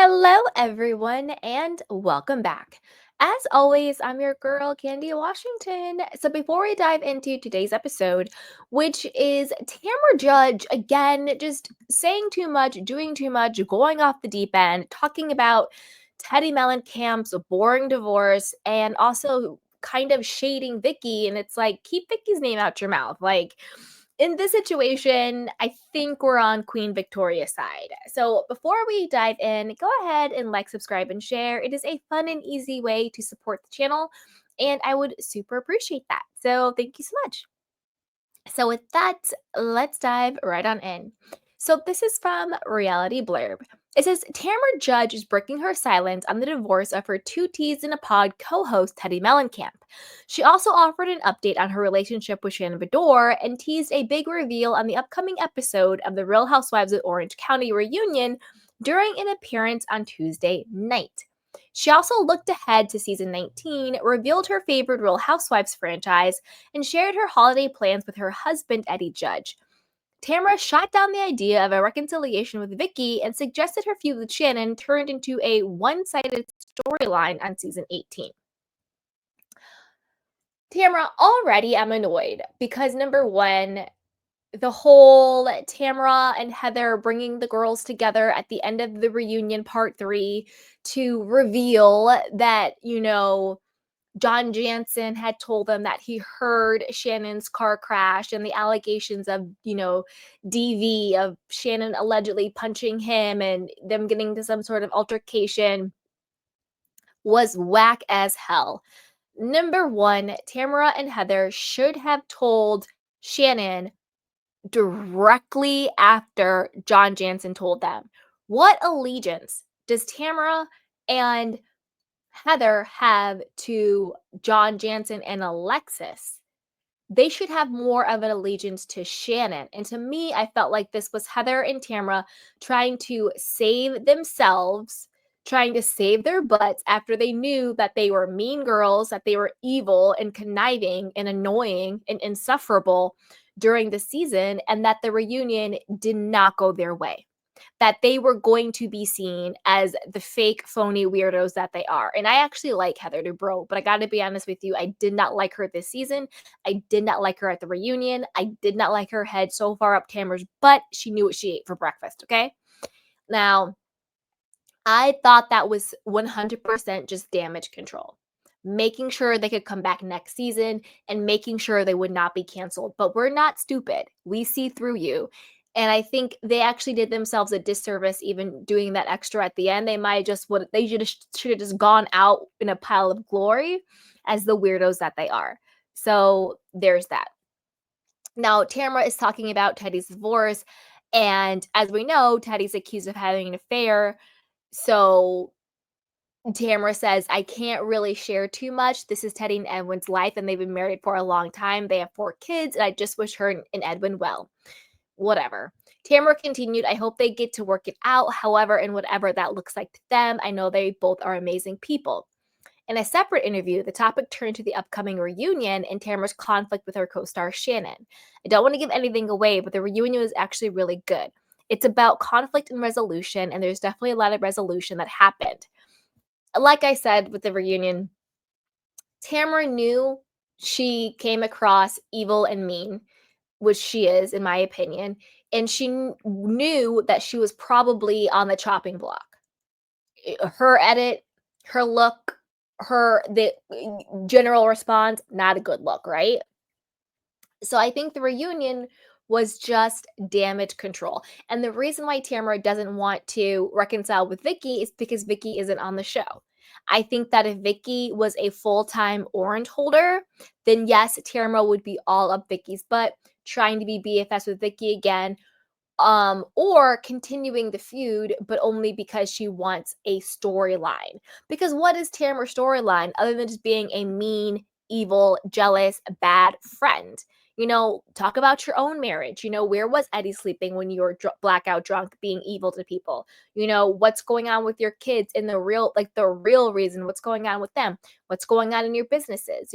Hello, everyone, and welcome back. As always, I'm your girl, Candy Washington. So, before we dive into today's episode, which is Tamra Judge again, just saying too much, doing too much, going off the deep end, talking about Teddi Mellencamp's boring divorce, and also kind of shading Vicki. And it's like, keep Vicki's name out your mouth. Like, in this situation, I think we're on Queen Victoria's side. So before we dive in, go ahead and like, subscribe, and share. It is a fun and easy way to support the channel, and I would super appreciate that. So thank you so much. So with that, let's dive right on in. So this is from Reality Blurb. It says Tamra Judge is breaking her silence on the divorce of her two T's in a pod co-host Teddi Mellencamp. She also offered an update on her relationship with Shannon Bedore and teased a big reveal on the upcoming episode of The Real Housewives of Orange County reunion during an appearance on Tuesday night. She also looked ahead to season 19, revealed her favorite Real Housewives franchise, and shared her holiday plans with her husband, Eddie Judge. Tamra shot down the idea of a reconciliation with Vicki and suggested her feud with Shannon turned into a one-sided storyline on season 18. Tamra, already I'm annoyed because number one, the whole Tamra and Heather bringing the girls together at the end of the reunion part 3 to reveal that, John Jansen had told them that he heard Shannon's car crash and the allegations of, DV, of Shannon allegedly punching him and them getting to some sort of altercation was whack as hell. Number one, Tamara and Heather should have told Shannon directly after John Jansen told them. What allegiance does Tamara and Heather have to John Jansen and Alexis? They should have more of an allegiance to Shannon. And to me, I felt like this was Heather and Tamra trying to save themselves, trying to save their butts after they knew that they were mean girls, that they were evil and conniving and annoying and insufferable during the season, and that the reunion did not go their way, that they were going to be seen as the fake, phony weirdos that they are. And I actually like Heather Durbow, but I got to be honest with you, I did not like her this season. I did not like her at the reunion. I did not like her head so far up Tamara's butt. She knew what she ate for breakfast, okay? Now, I thought that was 100% just damage control, making sure they could come back next season and making sure they would not be canceled. But we're not stupid. We see through you. And I think they actually did themselves a disservice even doing that extra at the end. They might just should have just gone out in a pile of glory as the weirdos that they are. So there's that. Now, Tamara is talking about Teddi's divorce. And as we know, Teddi's accused of having an affair. So Tamara says, I can't really share too much. This is Teddi and Edwin's life, and they've been married for a long time. They have 4 kids, and I just wish her and Edwin well. Whatever. Tamara continued, I hope they get to work it out, however, and whatever that looks like to them. I know they both are amazing people. In a separate interview, the topic turned to the upcoming reunion and Tamara's conflict with her co-star Shannon. I don't want to give anything away, but the reunion was actually really good. It's about conflict and resolution, and there's definitely a lot of resolution that happened. Like I said with the reunion, Tamara knew she came across evil and mean, which she is, in my opinion, and she knew that she was probably on the chopping block. Her edit, her look, the general response, not a good look, right? So I think the reunion was just damage control. And the reason why Tamara doesn't want to reconcile with Vicki is because Vicki isn't on the show. I think that if Vicki was a full-time orange holder, then yes, Tamara would be all up Vicki's butt, trying to be BFS with Vicki again, or continuing the feud, but only because she wants a storyline. Because what is Tamara's storyline other than just being a mean, evil, jealous, bad friend? Talk about your own marriage. Where was Eddie sleeping when you were blackout drunk, being evil to people? What's going on with your kids in the real reason, what's going on with them? What's going on in your businesses?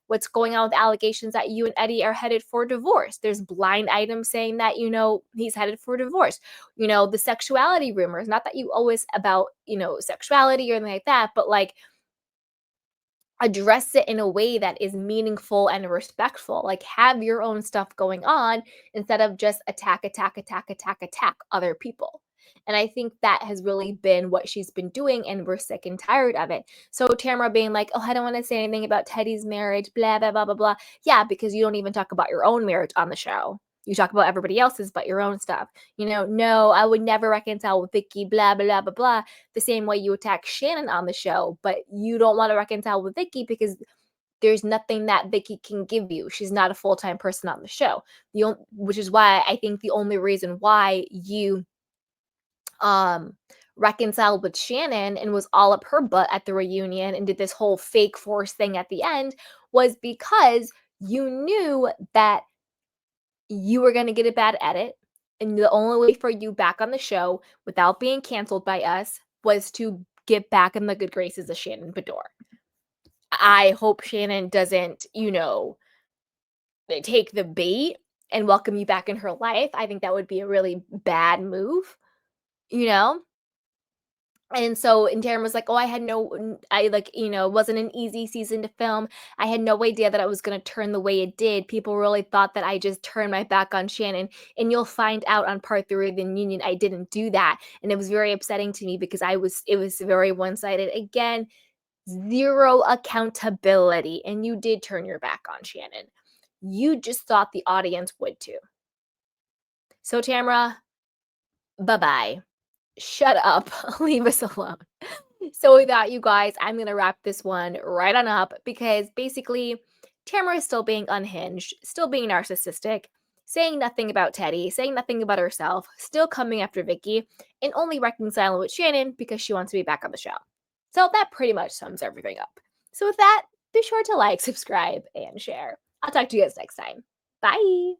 What's going on with allegations that you and Eddie are headed for divorce? There's blind items saying that, he's headed for divorce. The sexuality rumors, not that you always about, sexuality or anything like that, but like address it in a way that is meaningful and respectful. Like have your own stuff going on instead of just attack other people. And I think that has really been what she's been doing, and we're sick and tired of it. So Tamara being like, "Oh, I don't want to say anything about Teddy's marriage, blah blah blah blah blah." Yeah, because you don't even talk about your own marriage on the show. You talk about everybody else's, but your own stuff. No, I would never reconcile with Vicki, blah blah blah blah, the same way you attack Shannon on the show, but you don't want to reconcile with Vicki because there's nothing that Vicki can give you. She's not a full-time person on the show. Which is why I think the only reason why you reconciled with Shannon and was all up her butt at the reunion and did this whole fake force thing at the end was because you knew that you were going to get a bad edit. And the only way for you back on the show without being canceled by us was to get back in the good graces of Shannon Bedore. I hope Shannon doesn't, take the bait and welcome you back in her life. I think that would be a really bad move, you know? And so, and Taryn was like, "Oh, it wasn't an easy season to film. I had no idea that I was going to turn the way it did. People really thought that I just turned my back on Shannon. And you'll find out on part 3 of the union, I didn't do that. And it was very upsetting to me because it was very one-sided. Again, zero accountability. And you did turn your back on Shannon. You just thought the audience would too. So, Tamra, bye-bye. Shut up. Leave us alone." So with that, you guys, I'm going to wrap this one right on up because basically Tamara is still being unhinged, still being narcissistic, saying nothing about Teddi, saying nothing about herself, still coming after Vicki, and only reconciling with Shannon because she wants to be back on the show. So that pretty much sums everything up. So with that, be sure to like, subscribe, and share. I'll talk to you guys next time. Bye.